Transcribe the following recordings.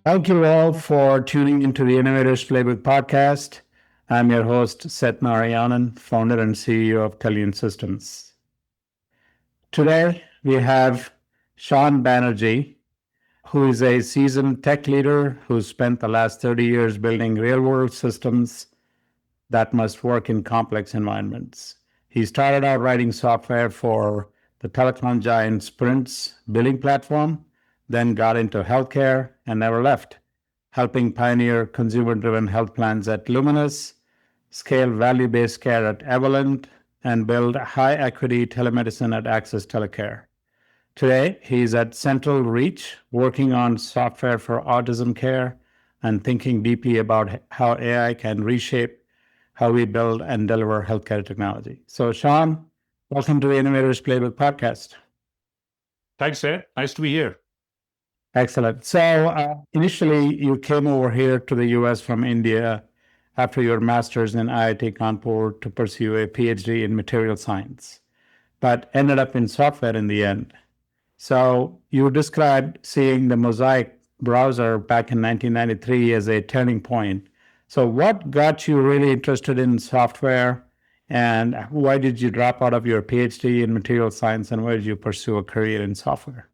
Thank you all for tuning into the Innovators Playbook podcast. I'm your host, Seth Narayanan, founder and CEO of Telian Systems. Today, we have Sean Banerjee, who is a seasoned tech leader who spent the last 30 years building real-world systems that must work in complex environments. He started out writing software for the telecom giant Sprint's billing platform, then got into healthcare and never left, helping pioneer consumer-driven health plans at Luminous, scale value-based care at Evolent, and build high-equity telemedicine at Access Telecare. Today, he's at CentralReach, working on software for autism care and thinking deeply about how AI can reshape how we build and deliver healthcare technology. So, Sean, welcome to the Innovators Playbook podcast. Thanks, Ed. Nice to be here. Excellent. So, initially, you came over here to the US from India after your master's in IIT Kanpur to pursue a PhD in material science, but ended up in software in the end. So, you described seeing the Mosaic browser back in 1993 as a turning point. So, what got you really interested in software, and why did you drop out of your PhD in material science, and why did you pursue a career in software?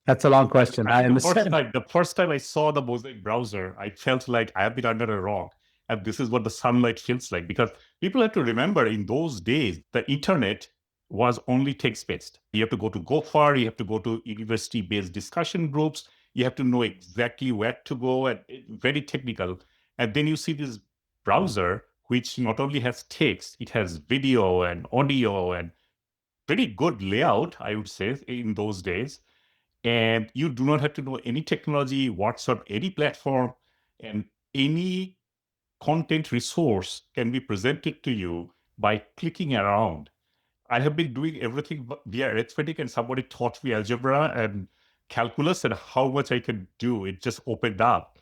That's a long question. I understand. The first time I saw the Mosaic browser, I felt like I have been under a rock. And this is what the sunlight feels like. Because people have to remember, in those days, the internet was only text-based. You have to go to Gopher, you have to go to university-based discussion groups, you have to know exactly where to go, and very technical. And then you see this browser, which not only has text, it has video and audio and pretty good layout, I would say, in those days. And you do not have to know any technology, what's on any platform, and any content resource can be presented to you by clicking around. I have been doing everything via arithmetic, and somebody taught me algebra and calculus and how much I could do. It just opened up.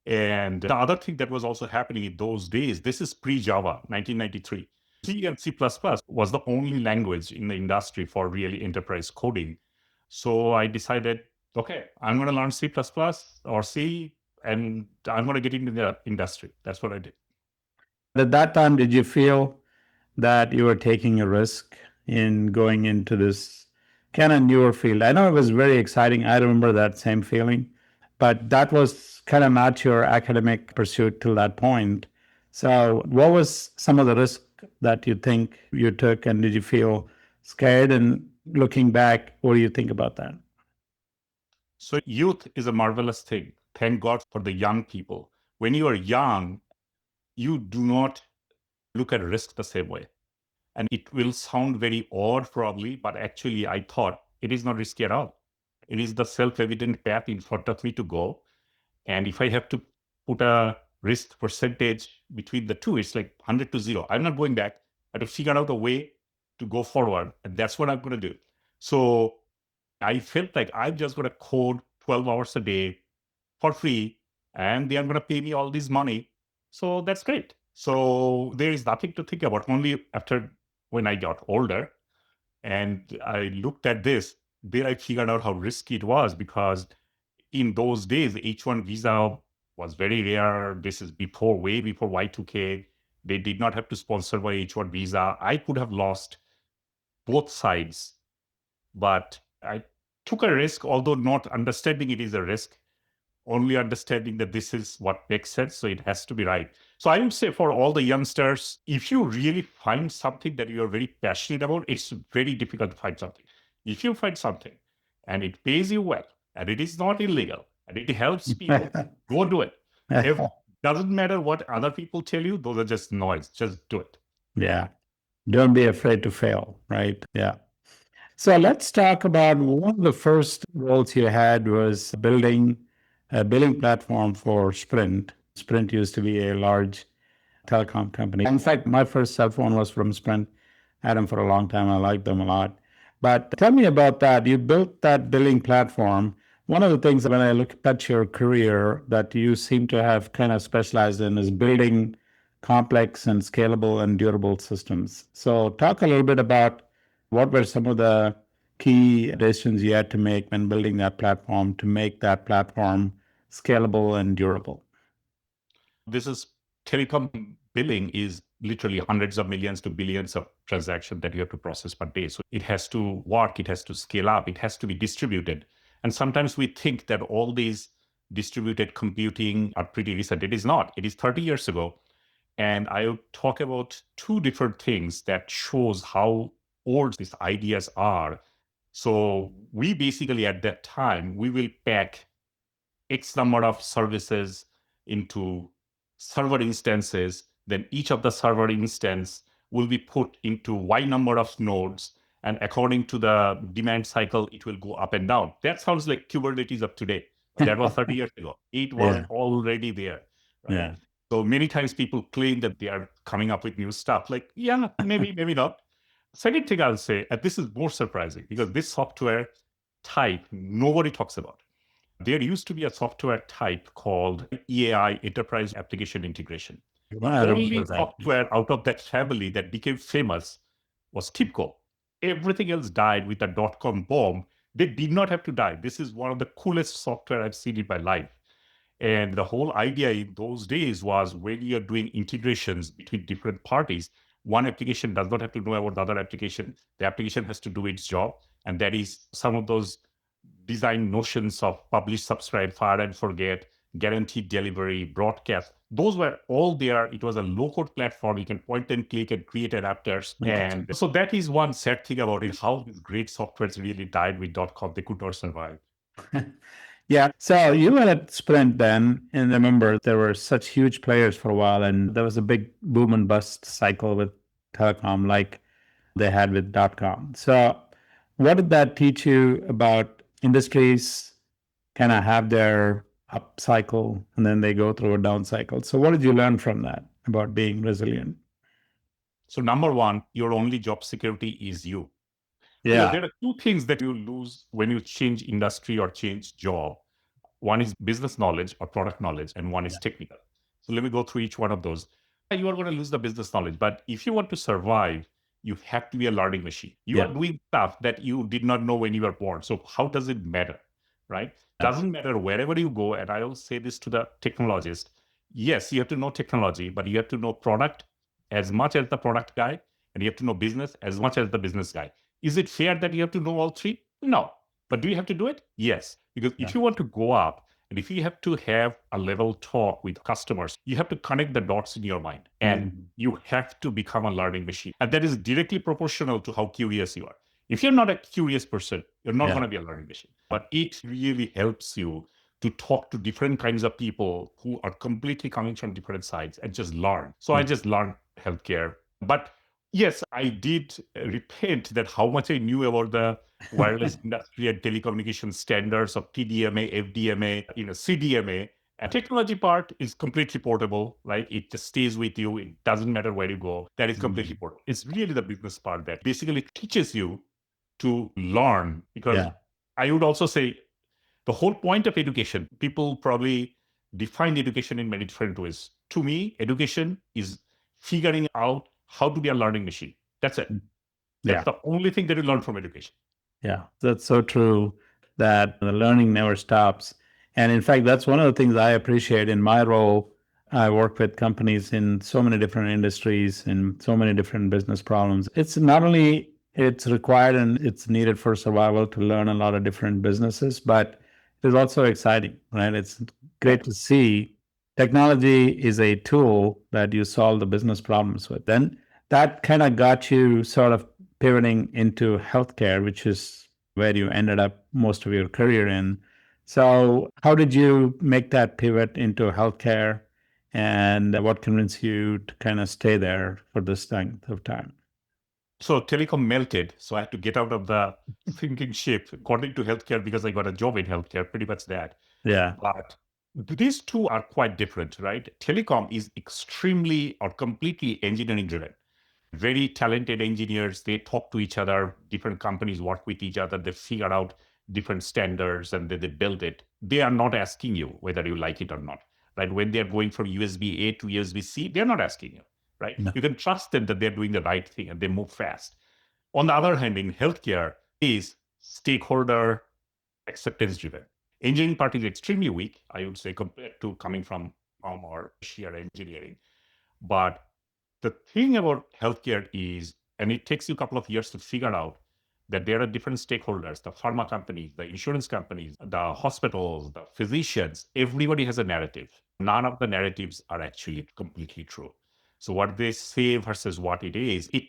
And the other thing that was also happening in those days, this is pre-Java, 1993. C and C++ was the only language in the industry for really enterprise coding. So I decided, okay, I'm going to learn C++ or C, and I'm going to get into the industry. That's what I did. At that time, did you feel that you were taking a risk in going into this kind of newer field? I know it was very exciting. I remember that same feeling, but that was kind of not your academic pursuit till that point. So, what was some of the risk that you think you took, and did you feel scared? And looking back, what do you think about that? So youth is a marvelous thing. Thank God for the young people. When you are young, you do not look at risk the same way. And it will sound very odd probably, but actually I thought it is not risky at all. It is the self-evident path in front of me to go. And if I have to put a risk percentage between the two, it's like 100 to 0. I'm not going back. I have to figure out a way to go forward. And that's what I'm going to do. So I felt like I'm just going to code 12 hours a day for free, and they are going to pay me all this money. So that's great. So there is nothing to think about. Only after when I got older and I looked at this, then I figured out how risky it was, because in those days, the H1 visa was very rare. This is way before Y2K. They did not have to sponsor my H1 visa. I could have lost both sides, but I took a risk, although not understanding it is a risk, only understanding that this is what makes sense, so it has to be right. So I would say for all the youngsters, if you really find something that you're very passionate about, it's very difficult to find something. If you find something and it pays you well, and it is not illegal, and it helps people, go do it. It doesn't matter what other people tell you, those are just noise. Just do it. Yeah. Don't be afraid to fail, right? Yeah. So let's talk about one of the first roles you had was building a billing platform for Sprint. Sprint used to be a large telecom company. In fact, my first cell phone was from Sprint. I had them for a long time. I liked them a lot. But tell me about that. You built that billing platform. One of the things when I look at your career that you seem to have kind of specialized in is building complex and scalable and durable systems. So talk a little bit about what were some of the key decisions you had to make when building that platform to make that platform scalable and durable? This is telecom billing is literally hundreds of millions to billions of transactions that you have to process per day. So it has to work, it has to scale up, it has to be distributed. And sometimes we think that all these distributed computing are pretty recent. It is not. It is 30 years ago. And I will talk about two different things that shows how old these ideas are. So we basically at that time, we will pack X number of services into server instances, then each of the server instance will be put into Y number of nodes. And according to the demand cycle, it will go up and down. That sounds like Kubernetes of today. That was 30 years ago. It was Yeah. already there, right? Yeah. So many times people claim that they are coming up with new stuff. Like, yeah, maybe, maybe not. Second thing I'll say, and this is more surprising because this software type nobody talks about. There used to be a software type called EAI, Enterprise Application Integration. I The remember only that. software out of that family that became famous was TIBCO. Everything else died with the dot-com bomb. They did not have to die. This is one of the coolest software I've seen in my life. And the whole idea in those days was when you're doing integrations between different parties, one application does not have to know about the other application. The application has to do its job. And that is some of those design notions of publish, subscribe, fire and forget, guaranteed delivery, broadcast. Those were all there. It was a low-code platform. You can point and click and create adapters. And so that is one sad thing about it, how these great softwares really died with .com. They could not survive. Yeah. So you were at Sprint then, and I remember there were such huge players for a while, and there was a big boom and bust cycle with telecom like they had with .com. So what did that teach you about industries kind of have their up cycle and then they go through a down cycle? So what did you learn from that about being resilient? So number one, your only job security is you. Yeah. There are two things that you lose when you change industry or change job. One is business knowledge or product knowledge, and one is technical. So let me go through each one of those. You are going to lose the business knowledge, but if you want to survive, you have to be a learning machine. You Yeah. are doing stuff that you did not know when you were born. So how does it matter, right? Doesn't matter wherever you go. And I will say this to the technologist. Yes, you have to know technology, but you have to know product as much as the product guy, and you have to know business as much as the business guy. Is it fair that you have to know all three? No. But do you have to do it? Yes. Because if you want to go up and if you have to have a level talk with customers, you have to connect the dots in your mind and you have to become a learning machine. And that is directly proportional to how curious you are. If you're not a curious person, you're not going to be a learning machine. But it really helps you to talk to different kinds of people who are completely coming from different sides and just learn. So I just learned healthcare. But yes, I did repent that how much I knew about the wireless industry and telecommunication standards of TDMA, FDMA, CDMA. And technology part is completely portable, right? It just stays with you. It doesn't matter where you go. That is completely portable. It's really the business part that basically teaches you to learn. Because I would also say the whole point of education, people probably define education in many different ways. To me, education is figuring out how to be a learning machine. That's it. That's the only thing that you learn from education. Yeah, that's so true that the learning never stops. And in fact, that's one of the things I appreciate in my role. I work with companies in so many different industries and so many different business problems. It's not only it's required and it's needed for survival to learn a lot of different businesses, but it's also exciting, right? It's great to see technology is a tool that you solve the business problems with. Then that kind of got you sort of pivoting into healthcare, which is where you ended up most of your career in. So, how did you make that pivot into healthcare, and what convinced you to kind of stay there for this length of time? So telecom melted. So I had to get out of the sinking ship, according to healthcare, because I got a job in healthcare, pretty much that. Yeah. But these two are quite different, right? Telecom is extremely or completely engineering driven. Very talented engineers, they talk to each other, different companies work with each other, they figure out different standards and they build it. They are not asking you whether you like it or not, right? When they're going from USB A to USB-C, they're not asking you, right? No. You can trust them that they're doing the right thing and they move fast. On the other hand, in healthcare is stakeholder acceptance driven. Engineering part is extremely weak, I would say, compared to coming from or sheer engineering. But the thing about healthcare is, and it takes you a couple of years to figure out that there are different stakeholders, the pharma companies, the insurance companies, the hospitals, the physicians, everybody has a narrative. None of the narratives are actually completely true. So what they say versus what it is, it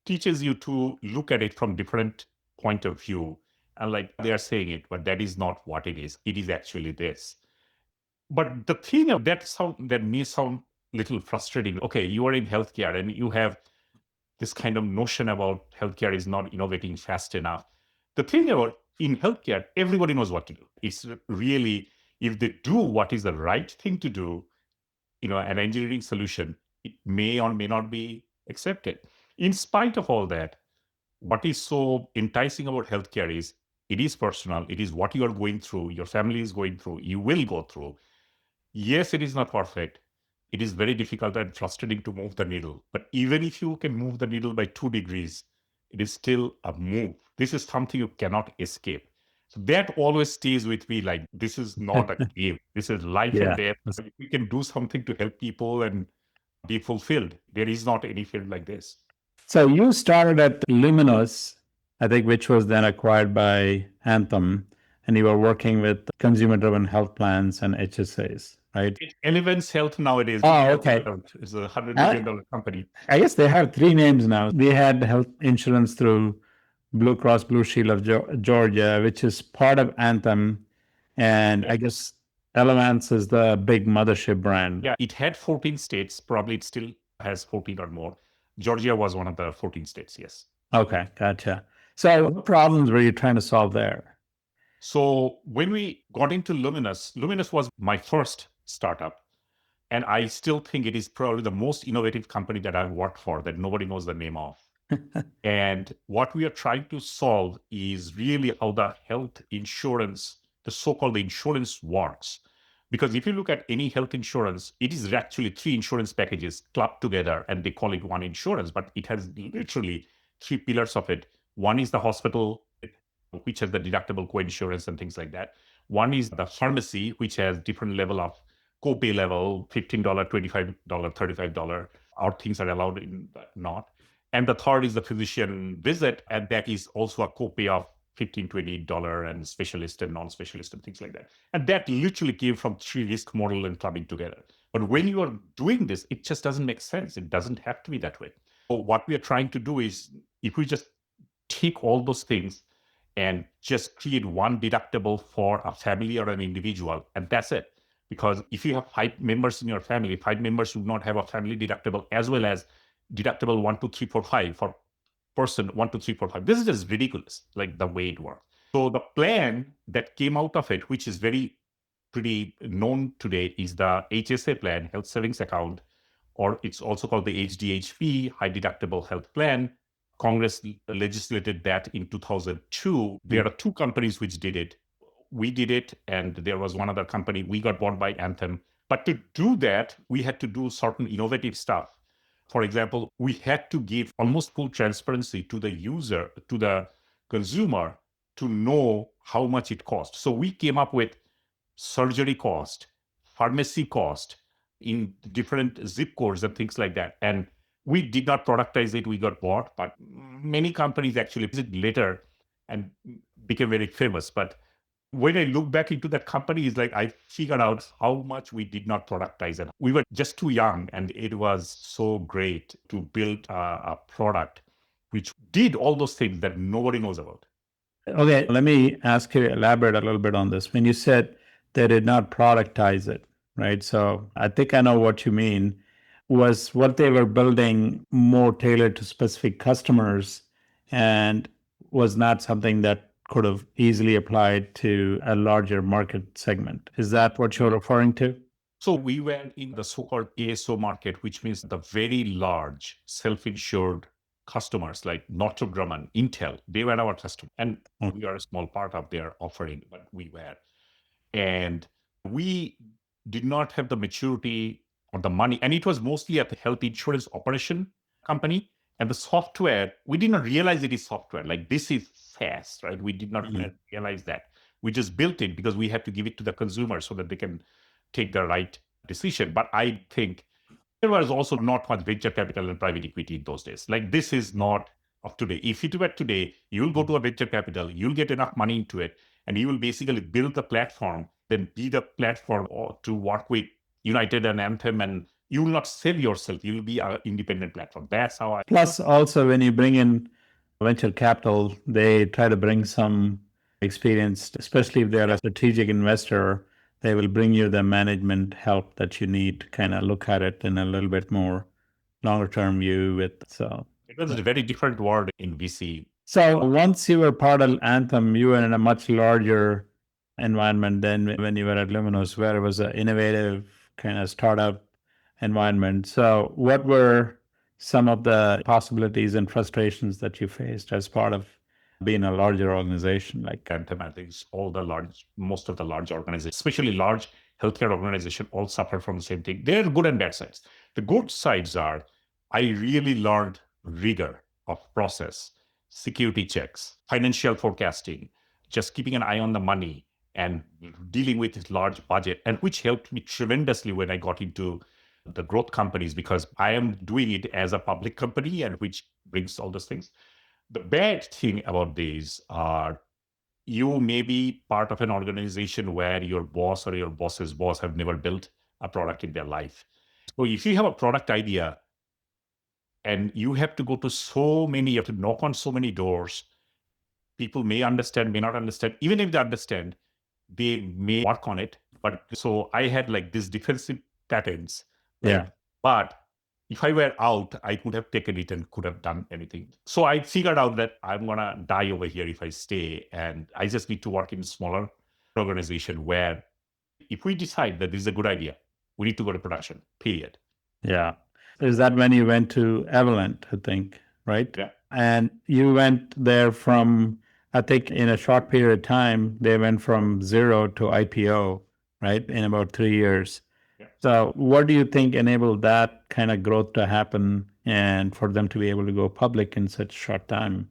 teaches you to look at it from different point of view. And like they are saying it, but that is not what it is. It is actually this. But the thing of that may sound little frustrating. Okay, you are in healthcare and you have this kind of notion about healthcare is not innovating fast enough. The thing about in healthcare, everybody knows what to do. It's really, if they do what is the right thing to do, an engineering solution, it may or may not be accepted. In spite of all that, what is so enticing about healthcare is it is personal. It is what you are going through, your family is going through, you will go through. Yes, it is not perfect. It is very difficult and frustrating to move the needle. But even if you can move the needle by 2 degrees, it is still a move. This is something you cannot escape. So that always stays with me like this is not a game. This is life and Yeah. death. If we can do something to help people and be fulfilled, there is not any field like this. So you started at Luminous, I think, which was then acquired by Anthem, and you were working with consumer-driven health plans and HSAs, right? Elevance Health nowadays. Oh, okay. It's a $100 I, million company. I guess they have three names now. They had health insurance through Blue Cross Blue Shield of Georgia, which is part of Anthem, and I guess Elevance is the big mothership brand. Yeah, it had 14 states. Probably it still has 14 or more. Georgia was one of the 14 states, yes. Okay, gotcha. So what problems were you trying to solve there? So when we got into Luminous was my first startup. And I still think it is probably the most innovative company that I've worked for that nobody knows the name of. And what we are trying to solve is really how the health insurance, the so-called insurance works. Because if you look at any health insurance, it is actually three insurance packages clubbed together and they call it one insurance, but it has literally three pillars of it. One is the hospital, which has the deductible co-insurance and things like that. One is the pharmacy, which has different level of copay level, $15, $25, $35, or things are allowed in not. And the third is the physician visit, and that is also a copay of $15, $20 and specialist and non-specialist and things like that. And that literally came from three risk model and clubbing together. But when you are doing this, it just doesn't make sense. It doesn't have to be that way. So what we are trying to do is if we just take all those things and just create one deductible for a family or an individual, and that's it. Because if you have 5 members in your family, 5 members should not have a family deductible as well as deductible 1, 2, 3, 4, 5 for person 1, 2, 3, 4, 5. This is just ridiculous, like the way it works. So the plan that came out of it, which is pretty known today, is the HSA plan, Health Savings Account, or it's also called the HDHP, High Deductible Health Plan. Congress legislated that in 2002. There are 2 companies which did it. We did it, and there was one other company. We got bought by Anthem. But to do that, we had to do certain innovative stuff. For example, we had to give almost full transparency to the user, to the consumer, to know how much it costs. So we came up with surgery cost, pharmacy cost in different zip codes and things like that. And we did not productize it. We got bought, but many companies actually did it later and became very famous. But when I look back into that company, it's like I figured out how much we did not productize it. We were just too young, and it was so great to build a product which did all those things that nobody knows about. Okay, let me ask you to elaborate a little bit on this. When you said they did not productize it, right? So I think I know what you mean. Was what they were building more tailored to specific customers and was not something that could have easily applied to a larger market segment? Is that what you're referring to? So we were in the so-called ASO market, which means the very large self-insured customers like Northrop Grumman, Intel, they were our customer. And we are a small part of their offering, but we were. And we did not have the maturity or the money. And it was mostly at the health insurance operation company. And the software, we did not realize it is software. Like this is SaaS, right? We did not realize that. We just built it because we had to give it to the consumer so that they can take the right decision. But I think there was also not much venture capital and private equity in those days. Like, this is not of today. If it were today, you'll go to a venture capital, you'll get enough money into it, and you will basically build the platform, then be the platform to work with United and Anthem, and you will not sell yourself. You will be an independent platform. That's how I. Plus, also, when you bring in venture capital, they try to bring some experience, especially if they're a strategic investor. They will bring you the management help that you need to kind of look at it in a little bit more longer term view. It was a very different world in VC. So once you were part of Anthem, you were in a much larger environment than when you were at Luminous, where it was an innovative kind of startup environment. So what were some of the possibilities and frustrations that you faced as part of being a larger organization like Anthem? I think most of the large organizations, especially large healthcare organizations, all suffer from the same thing. There are good and bad sides. The good sides are, I really learned rigor of process, security checks, financial forecasting, just keeping an eye on the money and dealing with this large budget, and which helped me tremendously when I got into the growth companies, because I am doing it as a public company, and which brings all those things. The bad thing about these are, you may be part of an organization where your boss or your boss's boss have never built a product in their life. So if you have a product idea and you have to you have to knock on so many doors, people may understand, may not understand. Even if they understand, they may work on it. But so I had like these defensive patterns. Yeah. But if I were out, I could have taken it and could have done anything. So I figured out that I'm going to die over here if I stay. And I just need to work in a smaller organization where if we decide that this is a good idea, we need to go to production, period. Yeah. Is that when you went to Evolent, I think, right? Yeah. And you went there from, I think in a short period of time, they went from zero to IPO, right? In about 3 years. Yeah. So what do you think enabled that kind of growth to happen and for them to be able to go public in such short time?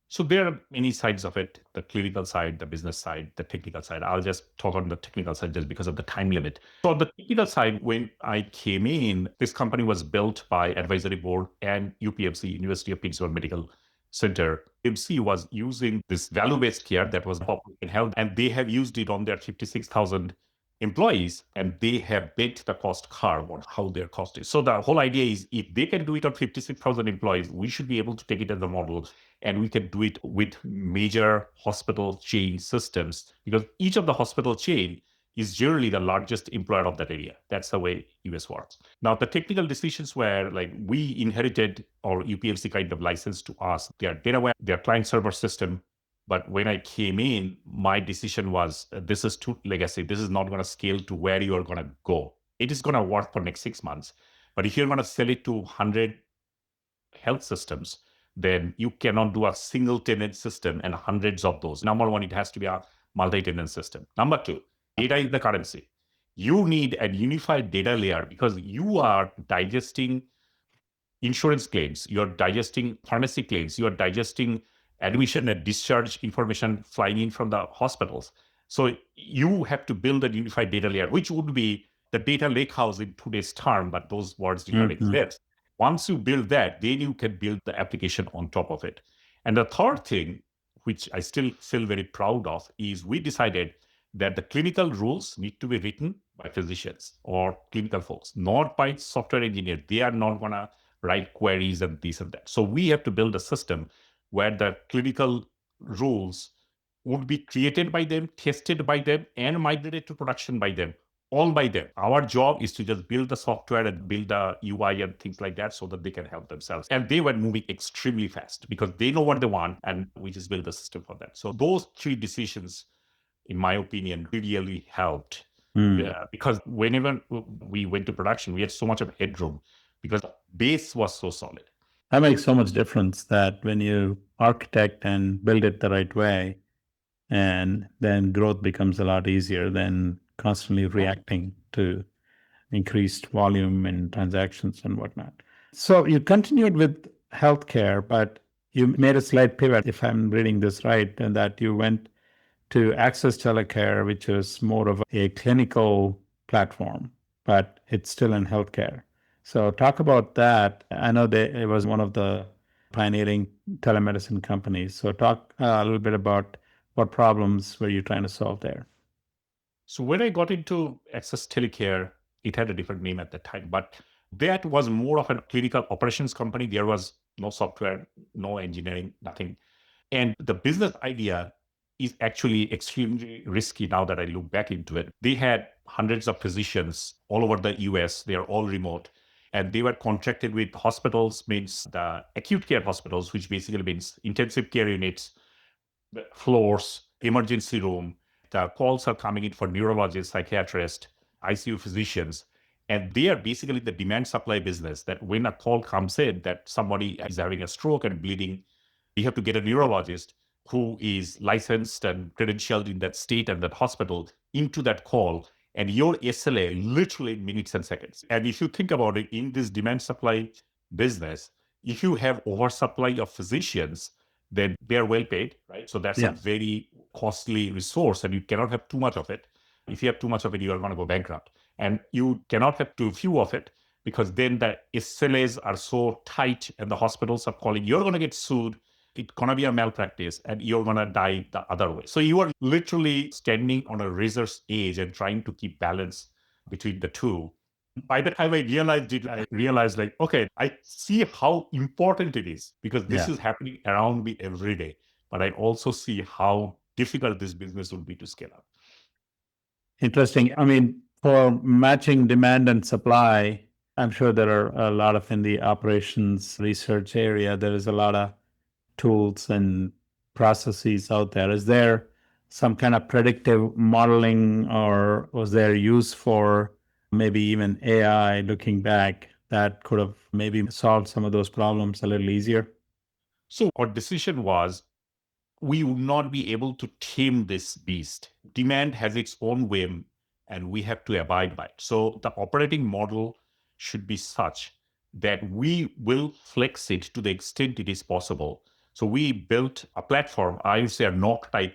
So there are many sides of it: the clinical side, the business side, the technical side. I'll just talk on the technical side just because of the time limit. So on the technical side, when I came in, this company was built by Advisory Board and UPMC, University of Pittsburgh Medical Center. UPMC was using this value-based care that was popular in health, and they have used it on their 56,000 employees, and they have bent the cost curve on how their cost is. So the whole idea is, if they can do it on 56,000 employees, we should be able to take it as a model, and we can do it with major hospital chain systems, because each of the hospital chain is generally the largest employer of that area. That's the way US works. Now, the technical decisions were like, we inherited, or UPMC kind of licensed to us their DataWare, their client server system. But when I came in, my decision was, this is too legacy. This is not going to scale to where you are going to go. It is going to work for next 6 months. But if you're going to sell it to 100 health systems, then you cannot do a single tenant system and hundreds of those. Number one, it has to be a multi-tenant system. Number two, data is the currency. You need a unified data layer, because you are digesting insurance claims, you're digesting pharmacy claims, you're digesting admission and discharge information flying in from the hospitals. So you have to build a unified data layer, which would be the data lakehouse in today's term, but those words did not exist. Once you build that, then you can build the application on top of it. And the third thing, which I still feel very proud of, is we decided that the clinical rules need to be written by physicians or clinical folks, not by software engineers. They are not going to write queries and this and that. So we have to build a system where the clinical rules would be created by them, tested by them, and migrated to production by them, all by them. Our job is to just build the software and build the UI and things like that so that they can help themselves. And they were moving extremely fast because they know what they want, and we just build the system for that. So those three decisions, in my opinion, really helped. Because whenever we went to production, we had so much of headroom because the base was so solid. That makes so much difference, that when you architect and build it the right way, and then growth becomes a lot easier than constantly reacting to increased volume and transactions and whatnot. So you continued with healthcare, but you made a slight pivot, if I'm reading this right, and that you went to Access Telecare, which is more of a clinical platform, but it's still in healthcare. So talk about that. I know that it was one of the pioneering telemedicine companies. So talk a little bit about what problems were you trying to solve there? So when I got into Access Telecare, it had a different name at the time, but that was more of a clinical operations company. There was no software, no engineering, nothing. And the business idea is actually extremely risky now that I look back into it. They had hundreds of physicians all over the US. They are all remote. And they were contracted with hospitals, means the acute care hospitals, which basically means intensive care units, the floors, emergency room. The calls are coming in for neurologists, psychiatrists, ICU physicians. And they are basically the demand supply business that when a call comes in that somebody is having a stroke and bleeding, you have to get a neurologist who is licensed and credentialed in that state and that hospital into that call. And your SLA literally in minutes and seconds. And if you think about it in this demand supply business, if you have oversupply of physicians, then they're well paid, right? So that's a Yeah. very costly resource and you cannot have too much of it. If you have too much of it, you are going to go bankrupt. And you cannot have too few of it because then the SLAs are so tight and the hospitals are calling, you're going to get sued. It's going to be a malpractice and you're going to die the other way. So you are literally standing on a razor's edge and trying to keep balance between the two. By the time I realized it, I realized like, okay, I see how important it is because this Yeah. is happening around me every day. But I also see how difficult this business would be to scale up. Interesting. I mean, for matching demand and supply, I'm sure there are a lot of in the operations research area, there is a lot of tools and processes out there. Is there some kind of predictive modeling or was there use for maybe even AI looking back that could have maybe solved some of those problems a little easier? So our decision was we would not be able to tame this beast. Demand has its own whim, and we have to abide by it. So the operating model should be such that we will flex it to the extent it is possible. So we built a platform, I would say a knock type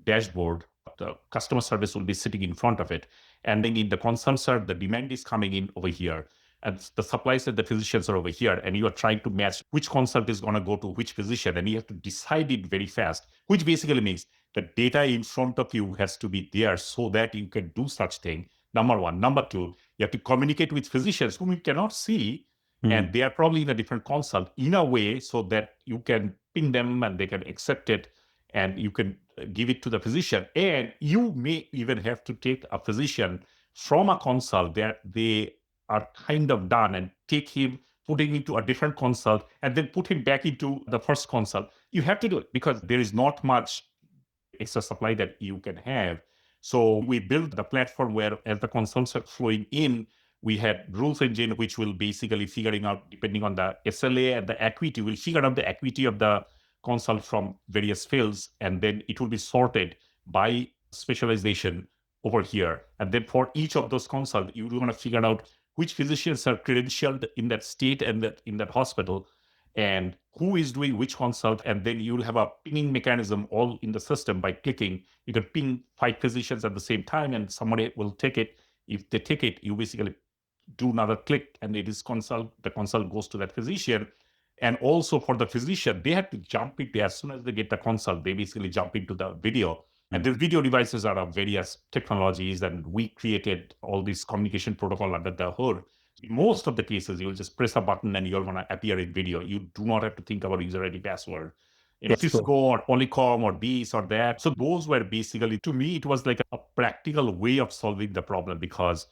dashboard. The customer service will be sitting in front of it. And then in the consult side, the demand is coming in over here. And the supplies and the physicians are over here. And you are trying to match which consult is going to go to which physician. And you have to decide it very fast, which basically means the data in front of you has to be there so that you can do such thing. Number one. Number two, you have to communicate with physicians whom you cannot see. And they are probably in a different consult in a way so that you can ping them and they can accept it and you can give it to the physician. And you may even have to take a physician from a consult that they are kind of done and take him, put him into a different consult, and then put him back into the first consult. You have to do it because there is not much extra supply that you can have. So we built the platform where as the consults are flowing in, we had rules engine, which will basically figuring out, depending on the SLA and the acuity, will figure out the acuity of the consult from various fields, and then it will be sorted by specialization over here. And then for each of those consults, you want to figure out which physicians are credentialed in that state and that in that hospital, and who is doing which consult. And then you'll have a pinging mechanism all in the system by clicking. You can ping 5 physicians at the same time, and somebody will take it. If they take it, you basically do another click and it is consult. The consult goes to that physician. And also for the physician, they have to jump into as soon as they get the consult, they basically jump into the video. And the video devices are of various technologies, and we created all this communication protocol under the hood. In most of the cases, you'll just press a button and you're going to appear in video. You do not have to think about user ID password. Cisco or Polycom or this or that. So those were basically, to me, it was like a practical way of solving the problem because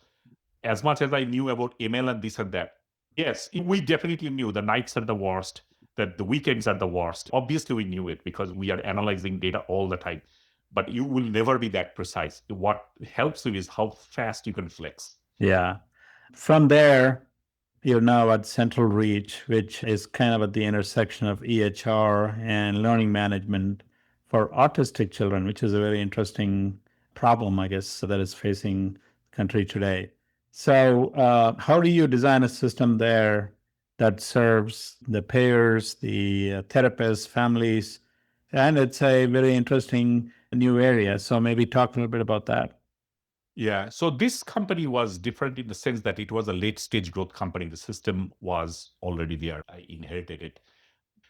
as much as I knew about ML and this and that, yes, we definitely knew the nights are the worst, that the weekends are the worst. Obviously, we knew it because we are analyzing data all the time. But you will never be that precise. What helps you is how fast you can flex. Yeah. From there, you're now at CentralReach, which is kind of at the intersection of EHR and learning management for autistic children, which is a very interesting problem, I guess, that is facing the country today. So, how do you design a system there that serves the payers, the therapists, families? And it's a very interesting a new area. So maybe talk a little bit about that. Yeah. So this company was different in the sense that it was a late stage growth company. The system was already there. I inherited it.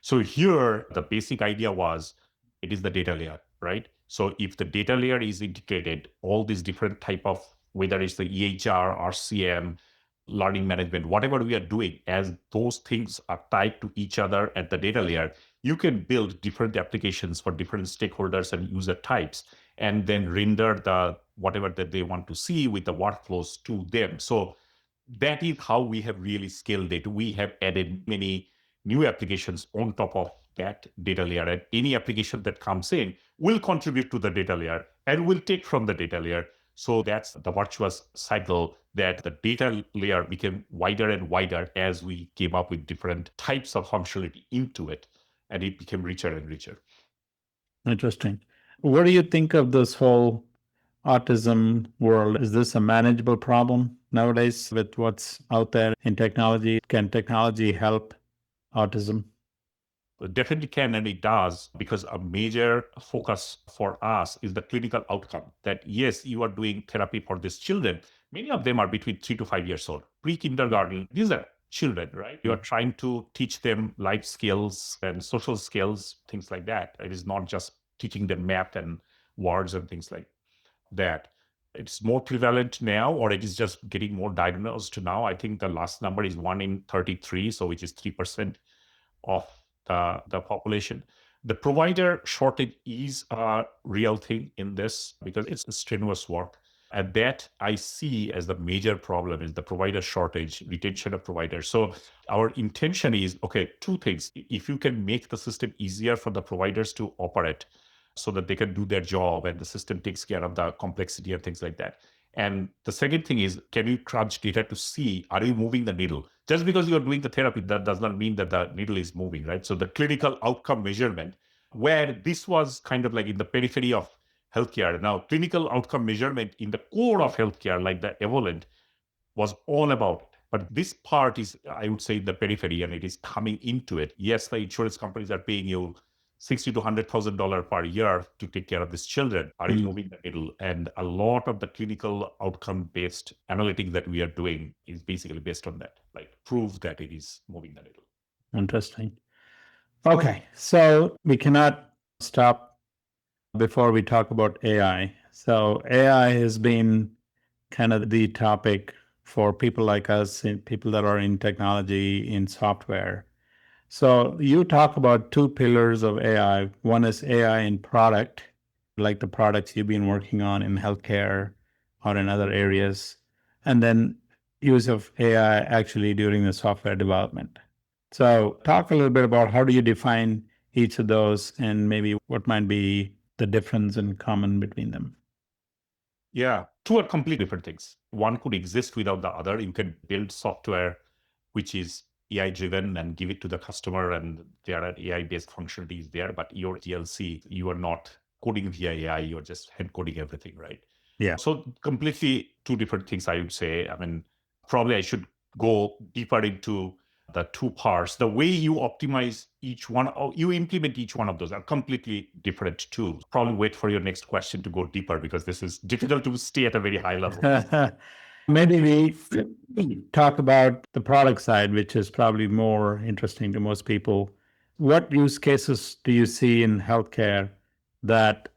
So here, the basic idea was it is the data layer, right? So if the data layer is integrated, all these different type of, whether it's the EHR, RCM, learning management, whatever we are doing, as those things are tied to each other at the data layer, you can build different applications for different stakeholders and user types, and then render the whatever that they want to see with the workflows to them. So that is how we have really scaled it. We have added many new applications on top of that data layer. And any application that comes in will contribute to the data layer and will take from the data layer. So that's the virtuous cycle, that the data layer became wider and wider as we came up with different types of functionality into it. And it became richer and richer. Interesting. What do you think of this whole autism world? Is this a manageable problem nowadays with what's out there in technology? Can technology help autism? It definitely can, and it does, because a major focus for us is the clinical outcome. That yes, you are doing therapy for these children. Many of them are between 3 to 5 years old, pre-kindergarten. These are children, right? You are trying to teach them life skills and social skills, things like that. It is not just teaching them math and words and things like that. It's more prevalent now, or it is just getting more diagnosed now. I think the last number is 1 in 33, so which is 3% of the population. The provider shortage is a real thing in this because it's a strenuous work. And that I see as the major problem is the provider shortage, retention of providers. So our intention is, okay, two things. If you can make the system easier for the providers to operate so that they can do their job and the system takes care of the complexity and things like that. And the second thing is, can you crunch data to see, are you moving the needle? Just because you're doing the therapy, that does not mean that the needle is moving, right? So the clinical outcome measurement, where this was kind of like in the periphery of healthcare. Now, clinical outcome measurement in the core of healthcare, like the Evolent, was all about it. But this part is, I would say, in the periphery, and it is coming into it. Yes, the insurance companies are paying you $60,000 to $100,000 per year to take care of these children. Are you moving the needle? And a lot of the clinical outcome-based analytics that we are doing is basically based on that, like prove that it is moving the needle. Interesting. Okay, so we cannot stop before we talk about AI. So AI has been kind of the topic for people like us, people that are in technology, in software. So you talk about two pillars of AI. One is AI in product, like the products you've been working on in healthcare or in other areas, and then use of AI actually during the software development. So talk a little bit about how do you define each of those and maybe what might be the difference in common between them. Yeah, two are completely different things. One could exist without the other. You can build software which is AI driven and give it to the customer, and there are AI based functionalities there. But your GLC, you are not coding via AI, you're just hand coding everything, right? Yeah. So completely two different things, I would say. I mean, probably I should go deeper into the two parts. The way you optimize each one, or you implement each one of those are completely different too. Probably wait for your next question to go deeper because this is difficult to stay at a very high level. Maybe we talk about the product side, which is probably more interesting to most people. What use cases do you see in healthcare that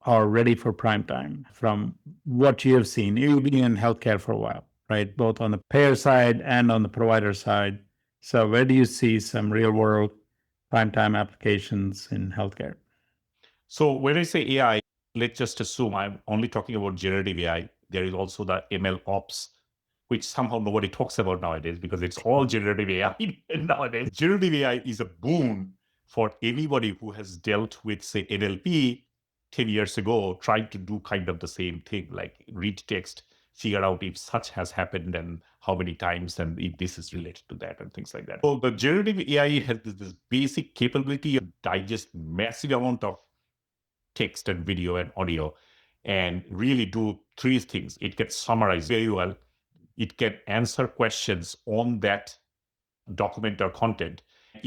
are ready for prime time from what you have seen? You've been in healthcare for a while, right? Both on the payer side and on the provider side. So where do you see some real world prime time applications in healthcare? So when I say AI, let's just assume I'm only talking about generative AI. There is also the ML ops, which somehow nobody talks about nowadays because it's all generative AI nowadays. Generative AI is a boon for anybody who has dealt with, say, NLP 10 years ago, trying to do kind of the same thing, like read text, figure out if such has happened and how many times and if this is related to that and things like that. So the generative AI has this basic capability of digest massive amount of text and video and audio and really do three things. It can summarize very well. It can answer questions on that document or content.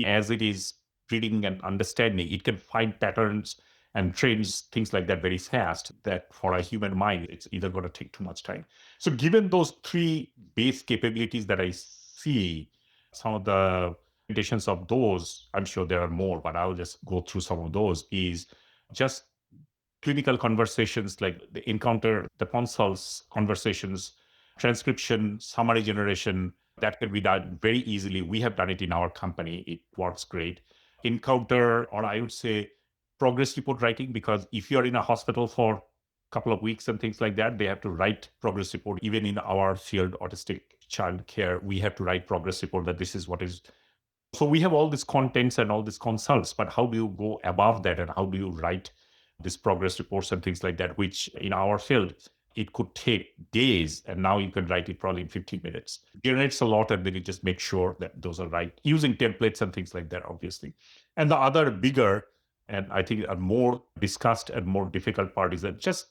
As it is reading and understanding, it can find patterns and trains things like that very fast, that for a human mind, it's either going to take too much time. So given those three base capabilities that I see, some of the implementations of those, I'm sure there are more, but I'll just go through some of those, is just clinical conversations like the encounter, the consults, conversations, transcription, summary generation, that can be done very easily. We have done it in our company. It works great. Encounter, or I would say progress report writing, because if you're in a hospital for a couple of weeks and things like that, they have to write progress report. Even in our field, autistic child care, we have to write progress report that this is what is. So we have all these contents and all these consults, but how do you go above that, and how do you write these progress reports and things like that, which in our field, it could take days, and now you can write it probably in 15 minutes. It generates a lot, and then you just make sure that those are right, using templates and things like that, obviously. And the other bigger, and I think a more discussed and more difficult part, is that just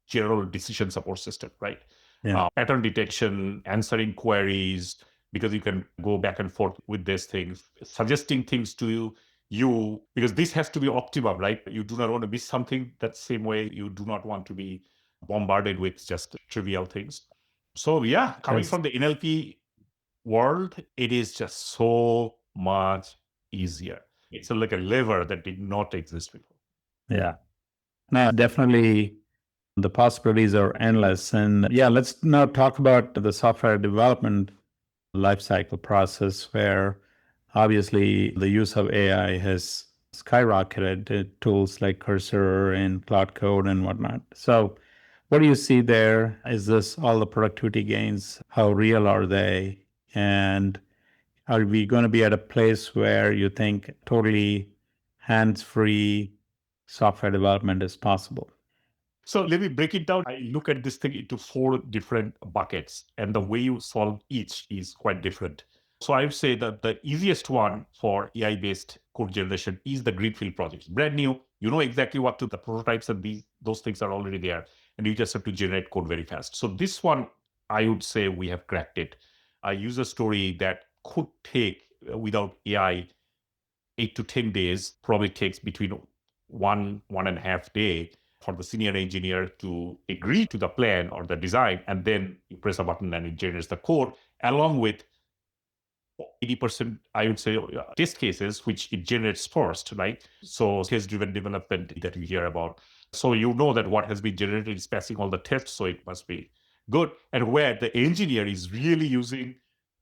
general decision support system, right? Yeah. Pattern detection, answering queries, because you can go back and forth with these things, suggesting things to you, because this has to be optimum, right? You do not want to miss something that same way. You do not want to be bombarded with just trivial things. So yeah, coming Yes. from the NLP world, it is just so much easier. It's like a lever that did not exist before. Yeah. No, definitely the possibilities are endless. And yeah, let's now talk about the software development lifecycle process, where obviously the use of AI has skyrocketed, tools like Cursor and Cloud Code and whatnot. So what do you see there? Is this all the productivity gains? How real are they? And are we going to be at a place where you think totally hands-free software development is possible? So let me break it down. I look at this thing into 4 different buckets, and the way you solve each is quite different. So I would say that the easiest one for AI-based code generation is the greenfield projects. Brand new, you know exactly what to the prototypes, and those things are already there, and you just have to generate code very fast. So this one, I would say we have cracked it. A user story that could take, without AI, 8 to 10 days, probably takes between 1.5 day for the senior engineer to agree to the plan or the design, and then you press a button and it generates the code, along with 80%, I would say, test cases, which it generates first, right? So test-driven development that you hear about. So you know that what has been generated is passing all the tests, so it must be good. And where the engineer is really using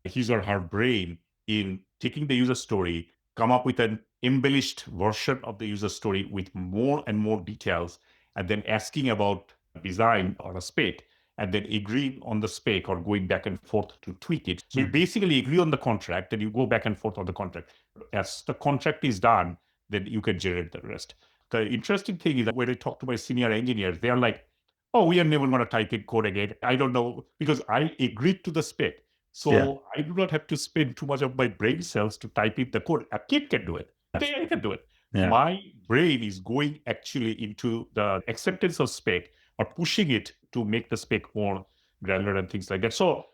his or her brain in taking the user story, come up with an embellished version of the user story with more and more details, and then asking about design or a spec, and then agreeing on the spec or going back and forth to tweak it. So you basically agree on the contract, and you go back and forth on the contract. As the contract is done, then you can generate the rest. The interesting thing is that when I talk to my senior engineers, they're like, oh, we are never going to type in code again. I don't know, because I agreed to the spec. So Yeah. I do not have to spend too much of my brain cells to type in the code. A kid can do it. AI can do it. Yeah. My brain is going actually into the acceptance of spec, or pushing it to make the spec more granular and things like that. So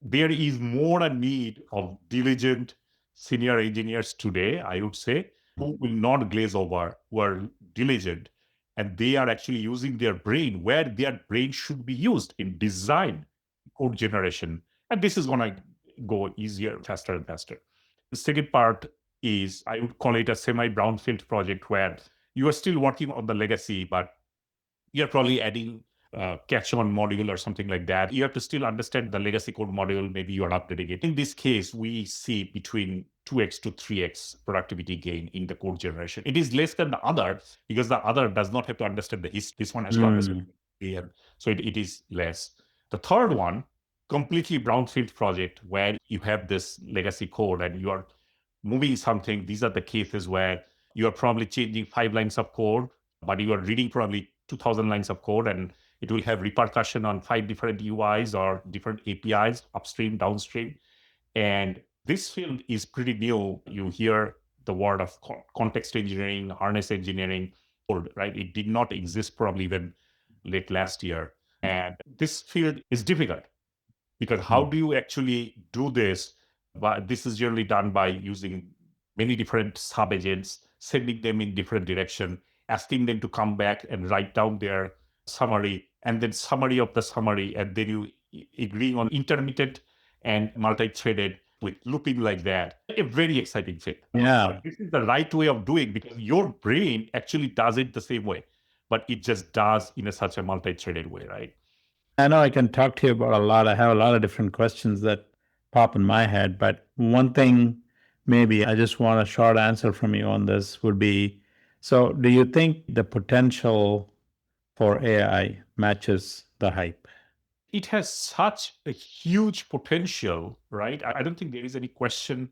there is more a need of diligent senior engineers today, I would say, who will not glaze over, who are diligent, and they are actually using their brain where their brain should be used, in design, code generation. And this is going to go easier, faster and faster. The second part is, I would call it a semi-brownfield project, where you are still working on the legacy, but you're probably adding catch-on module or something like that. You have to still understand the legacy code module. Maybe you are updating it. In this case, we see between 2x to 3x productivity gain in the code generation. It is less than the other, because the other does not have to understand the history. This one has to understand. So it is less. The third one, completely brownfield project, where you have this legacy code and you are moving something. These are the cases where you are probably changing 5 lines of code, but you are reading probably 2,000 lines of code, and it will have repercussion on 5 different UIs or different APIs, upstream, downstream. And this field is pretty new. You hear the word of context engineering, harness engineering, right? It did not exist probably even late last year. And this field is difficult, because how do you actually do this? But this is generally done by using many different sub-agents, sending them in different direction, asking them to come back and write down their summary, and then summary of the summary, and then you agreeing on intermittent and multi-threaded with looping like that. A very exciting thing. Yeah. This is the right way of doing, because your brain actually does it the same way, but it just does in such a multi-threaded way, right? I know I can talk to you about a lot. I have a lot of different questions that pop in my head, but one thing maybe I just want a short answer from you on this would be, so do you think the potential for AI matches the hype? It has such a huge potential, right? I don't think there is any question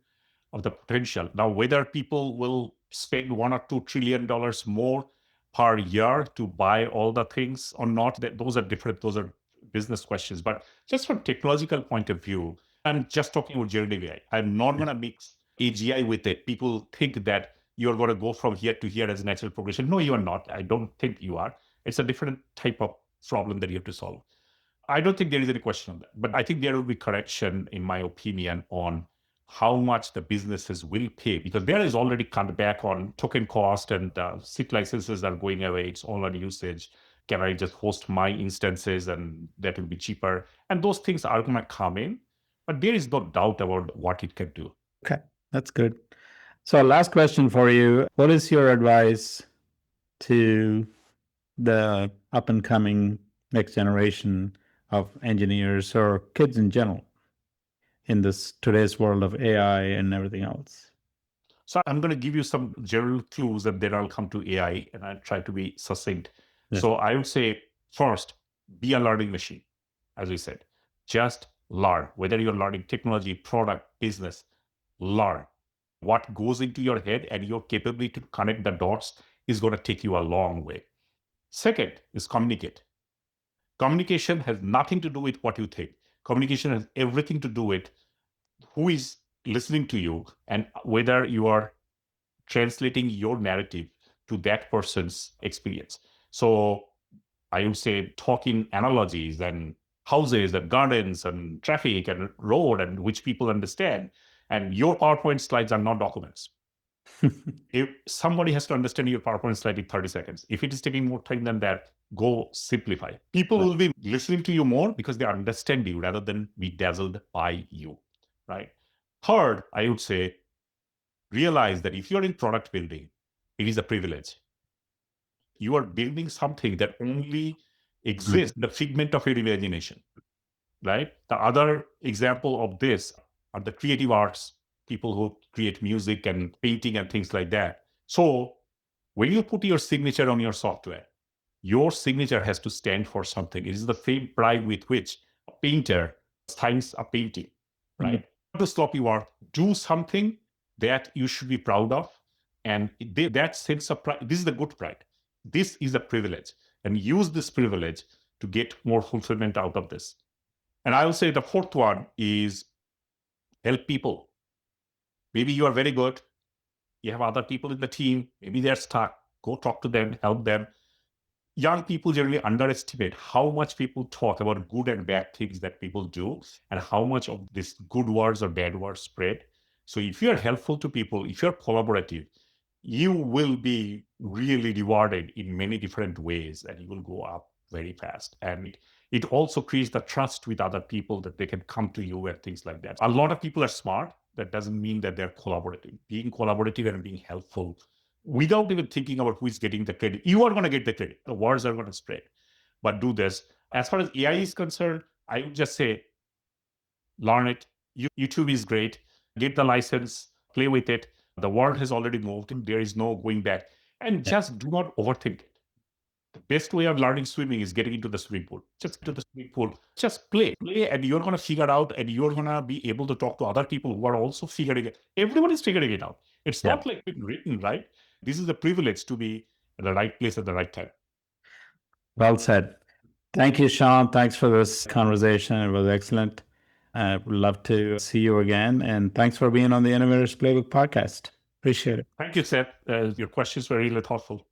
of the potential. Now, whether people will spend $1 or $2 trillion more per year to buy all the things or not, those are different. Those are business questions. But just from technological point of view, I'm just talking about generative AI. I'm not going to mix AGI with it. People think that you're going to go from here to here as natural progression. No, you are not. I don't think you are. It's a different type of problem that you have to solve. I don't think there is any question on that. But I think there will be correction, in my opinion, on how much the businesses will pay, because there is already cut back on token cost, and seat licenses are going away. It's all on usage. Can I just host my instances and that will be cheaper? And those things are going to come in. But there is no doubt about what it can do. Okay, that's good. So, last question for you. What is your advice to the up and coming next generation of engineers or kids in general in this today's world of AI and everything else? So I'm going to give you some general clues, and then I'll come to AI, and I'll try to be succinct. Yeah. So I would say, first, be a learning machine. As we said, just learn. Whether you're learning technology, product, business, learn. What goes into your head and your capability to connect the dots is going to take you a long way. Second is communicate. Communication has nothing to do with what you think. Communication has everything to do with who is listening to you and whether you are translating your narrative to that person's experience. So I would say talk in analogies and houses and gardens and traffic and road, and which people understand. And your PowerPoint slides are not documents. If somebody has to understand your PowerPoint slide in 30 seconds, if it is taking more time than that, go simplify. People will be listening to you more because they understand you rather than be dazzled by you, right? Third, I would say, realize that if you're in product building, it is a privilege. You are building something that only exists in the figment of your imagination, right? The other example of this are the creative arts, people who create music and painting and things like that. So when you put your signature on your software, your signature has to stand for something. It is the same pride with which a painter signs a painting, right? Not to stop you are, do something that you should be proud of. And that sense of pride, this is the good pride. This is a privilege. And use this privilege to get more fulfillment out of this. And I will say the fourth one is help people. Maybe you are very good. You have other people in the team. Maybe they're stuck. Go talk to them, help them. Young people generally underestimate how much people talk about good and bad things that people do, and how much of this good words or bad words spread. So if you're helpful to people, if you're collaborative, you will be really rewarded in many different ways, and you will go up very fast. And it also creates the trust with other people that they can come to you and things like that. A lot of people are smart. That doesn't mean that they're collaborative. Being collaborative and being helpful without even thinking about who is getting the credit. You are going to get the credit. The words are going to spread. But do this. As far as AI is concerned, I would just say, learn it. YouTube is great. Get the license, play with it. The world has already moved. There is no going back. And just do not overthink it. The best way of learning swimming is getting into the swimming pool. Just to the swimming pool. Just play. Play, and you're going to figure out, and you're going to be able to talk to other people who are also figuring it. Everyone is figuring it out. It's not like been written, right? This is a privilege to be at the right place at the right time. Well said. Thank you, Sean. Thanks for this conversation. It was excellent. I would love to see you again. And thanks for being on the Innovators Playbook podcast. Appreciate it. Thank you, Seth. Your questions were really thoughtful.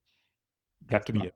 Glad to be here.